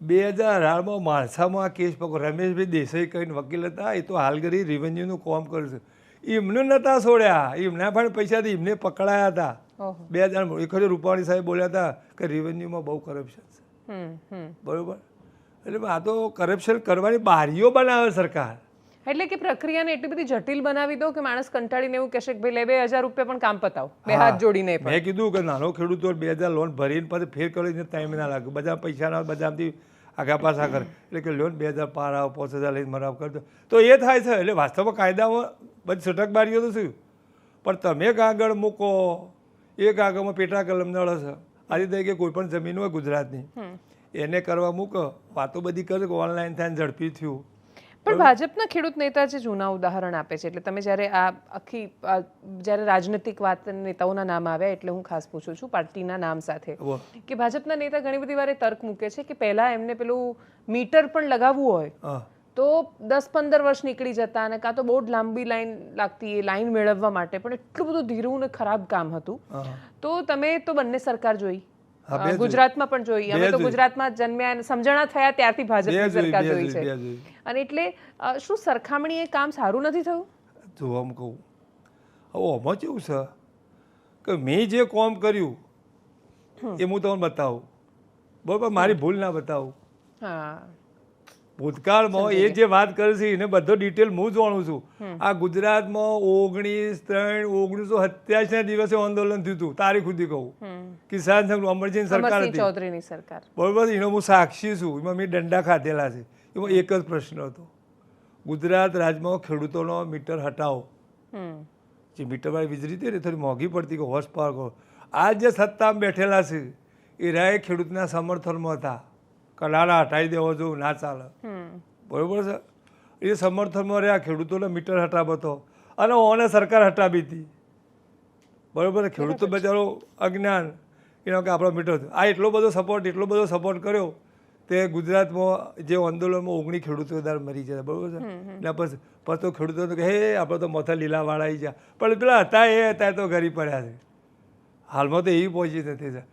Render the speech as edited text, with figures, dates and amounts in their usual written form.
2018માં માણસામાં આ કેસ પકડો. રમેશભાઈ દેસાઈ કહીને વકીલ હતા, એ તો હાલગરી રેવન્યુનું કામ કરે છે. એમને નહોતા છોડ્યા, એમના પણ પૈસાથી એમને પકડાયા હતા. 2000 એક વખત રૂપાણી સાહેબ બોલ્યા હતા કે રેવન્યુમાં બહુ કરપ્શન છે. બરોબર, એટલે આ તો કરપ્શન કરવાની બારીઓ બનાવે સરકાર. એટલે કે પ્રક્રિયાને એટલી બધી જટિલ બનાવી દો કે માણસ કંટાળીને એવું કહેશે કે ભાઈ લે 2000 રૂપિયા પણ કામ પતાવો, બે હાથ જોડીને. મેં કીધું કે નાનો ખેડૂતો 2000 લોન ભરીને પછી ફેર કરીને ટાઈમ ના લાગે, બધા પૈસા ના બધાથી આગા પાછા કરે, એટલે કે લોન 2000 પાર આવો 5000 લઈને મરાવ કરતો તો એ થાય છે. એટલે વાસ્તવમાં કાયદામાં બધી છટકબારીઓ તો શું, પણ તમે કાગળ મૂકો, એ કાગળમાં પેટા કલમ નળ છે. આ રીતે કે કોઈ પણ જમીન હોય ગુજરાતની એને કરવા મૂકો, વાતો બધી કરે કે ઓનલાઈન થાય ઝડપી થયું. પણ ભાજપના ખેડૂત નેતા જે જૂના ઉદાહરણ આપે છે, એટલે તમે જ્યારે આ આખી જ્યારે રાજનૈતિક વાત નેતાઓના નામ આવ્યા એટલે હું ખાસ પૂછું છું પાર્ટીના નામ સાથે, કે ભાજપના નેતા ઘણી બધી વાર તર્ક મૂકે છે કે પહેલા એમને પેલું મીટર પણ લગાવવું હોય તો 10-15 વર્ષ નીકળી જતા, અને કાં તો બહુ લાંબી લાઈન લાગતી એ લાઈન મેળવવા માટે, પણ એટલું બધું ધીરું ને ખરાબ કામ હતું. તો તમે તો બંને સરકાર જોઈ, ગુજરાતમાં પણ જોઈ, અમે તો ગુજરાતમાં જન્મ્યા અને સમજણા થયા ત્યારથી ભાજપની સરકાર જોઈ છે. અને એટલે શું સરખામણી એ કામ સારું નથી થયું? જો આમ કહું, હવે આમાં કેવું છે કે મેં જે કામ કર્યું એ હું તમને બતાવું, બરાબર, મારી ભૂલ ના બતાવું. હા, ભૂતકાળમાં એ જે વાત કરે છે એને બધો ડિટેલ હું જાણું છું. આ ગુજરાતમાં 19/3/1987 દિવસે આંદોલન થયું હતું, તારીખ સુધી કહું. કિસાન સંઘ અમરજીની સરકાર હતી, ચૌધરીની સરકાર, બરોબર, એનો હું સાક્ષી છું. એમાં મેં દંડા ખાધેલા છે. એમાં એક જ પ્રશ્ન હતો, ગુજરાત રાજ્યમાં ખેડૂતોનો મીટર હટાવો. જે મીટરવાળી વીજળી હતી ને થોડી મોંઘી પડતી કે હોર્સ પાવર કહો. આ જે સત્તામાં બેઠેલા છે એ રાય ખેડૂતના સમર્થનમાં હતા, કલાડા હટાવી દેવો જો ના ચાલે, બરોબર છે. એ સમર્થનમાં રહ્યા, ખેડૂતોને મીટર હટાવો હતો અને ઓને સરકાર હટાવી હતી, બરોબર. ખેડૂતો બચારો અજ્ઞાન એનો કે આપણો મીટર. આ એટલો બધો સપોર્ટ કર્યો તે ગુજરાતમાં જે આંદોલનમાં 19 ખેડૂતો મરી જાય, બરોબર છે. એટલે પછી તો ખેડૂતો કે હે આપણે તો મથા લીલાવાળા આવી ગયા, પણ પેલા હતા એ અત્યારે તો ગરી પડ્યા છે. હાલમાં તો એવી પહોંચી નથી.